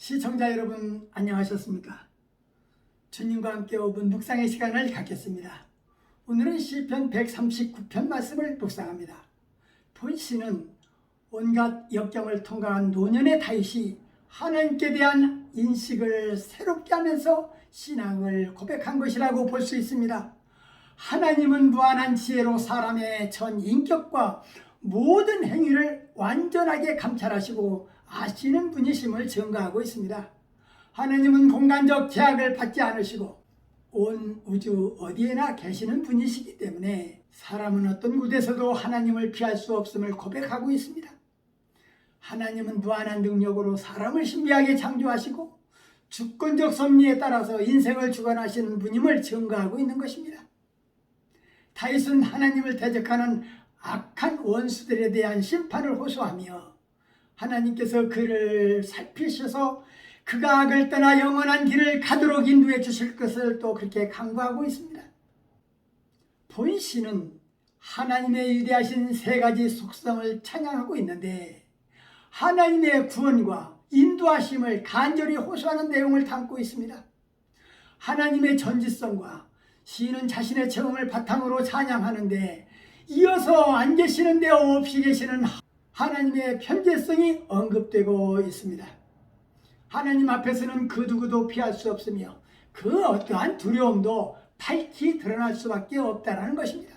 시청자 여러분 안녕하셨습니까? 주님과 함께 5분 묵상의 시간을 갖겠습니다. 오늘은 시편 139편 말씀을 묵상합니다. 본 시는 온갖 역경을 통과한 노년의 다윗이 하나님께 대한 인식을 새롭게 하면서 신앙을 고백한 것이라고 볼 수 있습니다. 하나님은 무한한 지혜로 사람의 전 인격과 모든 행위를 완전하게 감찰하시고 아시는 분이심을 증거하고 있습니다. 하나님은 공간적 제약을 받지 않으시고 온 우주 어디에나 계시는 분이시기 때문에 사람은 어떤 곳에서도 하나님을 피할 수 없음을 고백하고 있습니다. 하나님은 무한한 능력으로 사람을 신비하게 창조하시고 주권적 섭리에 따라서 인생을 주관하시는 분임을 증거하고 있는 것입니다. 다윗은 하나님을 대적하는 악한 원수들에 대한 심판을 호소하며 하나님께서 그를 살피셔서 그가 악을 떠나 영원한 길을 가도록 인도해 주실 것을 또 그렇게 강구하고 있습니다. 본 시는 하나님의 위대하신 세 가지 속성을 찬양하고 있는데 하나님의 구원과 인도하심을 간절히 호소하는 내용을 담고 있습니다. 하나님의 전지성과 시인은 자신의 체험을 바탕으로 찬양하는데 이어서 안 계시는 데 없이 계시는 하나님의 편재성이 언급되고 있습니다. 하나님 앞에서는 그 누구도 피할 수 없으며 그 어떠한 두려움도 밝히 드러날 수밖에 없다는 것입니다.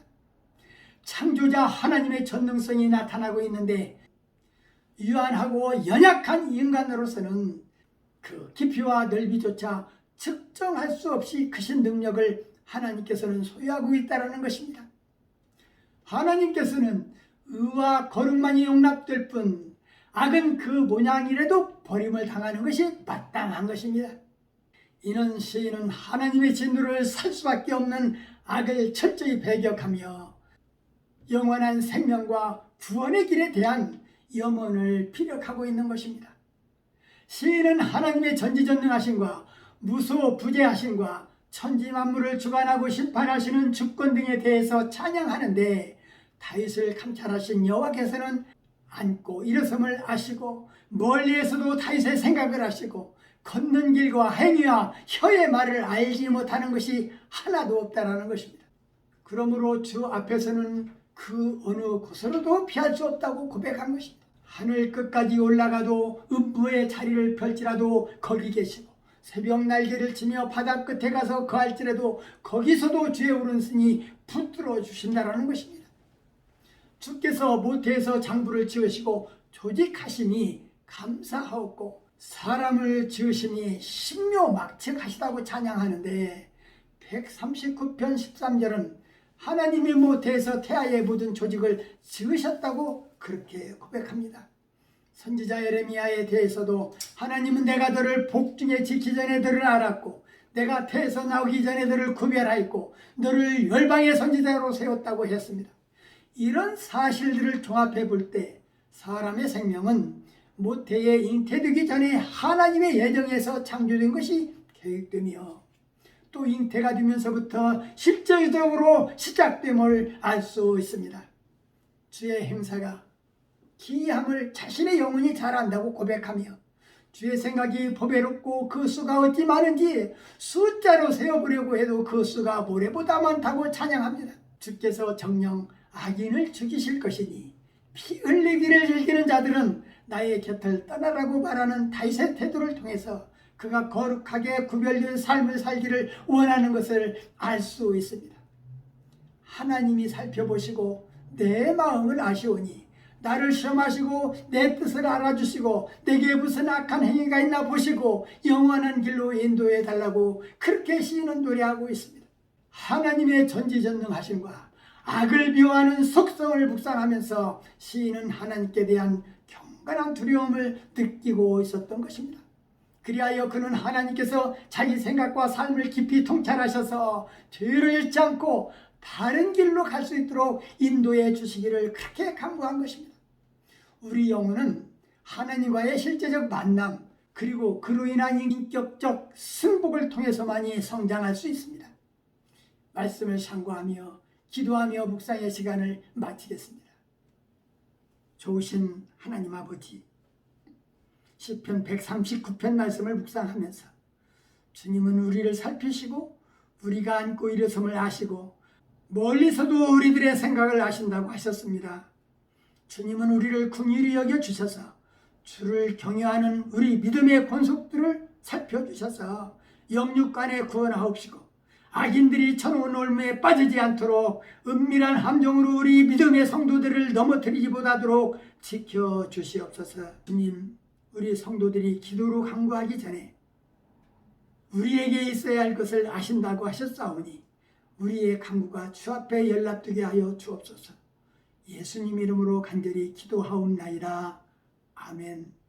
창조자 하나님의 전능성이 나타나고 있는데 유한하고 연약한 인간으로서는 그 깊이와 넓이조차 측정할 수 없이 크신 능력을 하나님께서는 소유하고 있다는 것입니다. 하나님께서는 의와 거룩만이 용납될 뿐 악은 그 모양이라도 버림을 당하는 것이 마땅한 것입니다. 이는 시인은 하나님의 진노를 살 수밖에 없는 악을 철저히 배격하며 영원한 생명과 구원의 길에 대한 염원을 피력하고 있는 것입니다. 시인은 하나님의 전지전능하심과 무소부재하심과 천지만물을 주관하고 심판하시는 주권 등에 대해서 찬양하는데 다윗을 감찰하신 여호와께서는 앉고 일어섬을 아시고 멀리에서도 다윗의 생각을 아시고 걷는 길과 행위와 혀의 말을 알지 못하는 것이 하나도 없다라는 것입니다. 그러므로 주 앞에서는 그 어느 곳으로도 피할 수 없다고 고백한 것입니다. 하늘 끝까지 올라가도 음부의 자리를 펼지라도 거기 계시고 새벽 날개를 치며 바다 끝에 가서 거할지라도 거기서도 주의 오른손이 붙들어 주신다라는 것입니다. 주께서 모태에서 장부를 지으시고 조직하시니 감사하옵고 사람을 지으시니 신묘막측하시다고 찬양하는데 139편 13절은 하나님이 모태에서 태아의 모든 조직을 지으셨다고 그렇게 고백합니다. 선지자 예레미야에 대해서도 하나님은 내가 너를 복중에 지기 전에 너를 알았고 내가 태에서 나오기 전에 너를 구별하였고 너를 열방의 선지자로 세웠다고 했습니다. 이런 사실들을 종합해 볼 때 사람의 생명은 모태에 잉태되기 전에 하나님의 예정에서 창조된 것이 계획되며 또 잉태가 되면서부터 실제적으로 시작됨을 알 수 있습니다. 주의 행사가 기이함을 자신의 영혼이 잘 안다고 고백하며 주의 생각이 보배롭고 그 수가 어찌 많은지 숫자로 세어보려고 해도 그 수가 모래보다 많다고 찬양합니다. 주께서 정녕 악인을 죽이실 것이니 피 흘리기를 즐기는 자들은 나의 곁을 떠나라고 말하는 다윗의 태도를 통해서 그가 거룩하게 구별된 삶을 살기를 원하는 것을 알 수 있습니다. 하나님이 살펴보시고 내 마음을 아시오니 나를 시험하시고 내 뜻을 알아주시고 내게 무슨 악한 행위가 있나 보시고 영원한 길로 인도해 달라고 그렇게 시인은 노래하고 있습니다. 하나님의 전지전능하심과 악을 비호하는 속성을 묵상하면서 시인은 하나님께 대한 경건한 두려움을 느끼고 있었던 것입니다. 그리하여 그는 하나님께서 자기 생각과 삶을 깊이 통찰하셔서 죄를 잃지 않고 바른 길로 갈 수 있도록 인도해 주시기를 그렇게 간구한 것입니다. 우리 영혼은 하나님과의 실제적 만남 그리고 그로 인한 인격적 승복을 통해서만이 성장할 수 있습니다. 말씀을 상고하며 기도하며 묵상의 시간을 마치겠습니다. 좋으신 하나님 아버지, 시편 139편 말씀을 묵상하면서 주님은 우리를 살피시고 우리가 앉고 일어섬을 아시고 멀리서도 우리들의 생각을 아신다고 하셨습니다. 주님은 우리를 긍휼히 여겨주셔서 주를 경외하는 우리 믿음의 권속들을 살펴주셔서 영육간에 구원하옵시고 악인들이 쳐놓은 올무에 빠지지 않도록 은밀한 함정으로 우리 믿음의 성도들을 넘어뜨리지 못하도록 지켜주시옵소서. 주님, 우리 성도들이 기도로 간구하기 전에 우리에게 있어야 할 것을 아신다고 하셨사오니 우리의 간구가 주 앞에 연락되게 하여 주옵소서. 예수님 이름으로 간절히 기도하옵나이다. 아멘.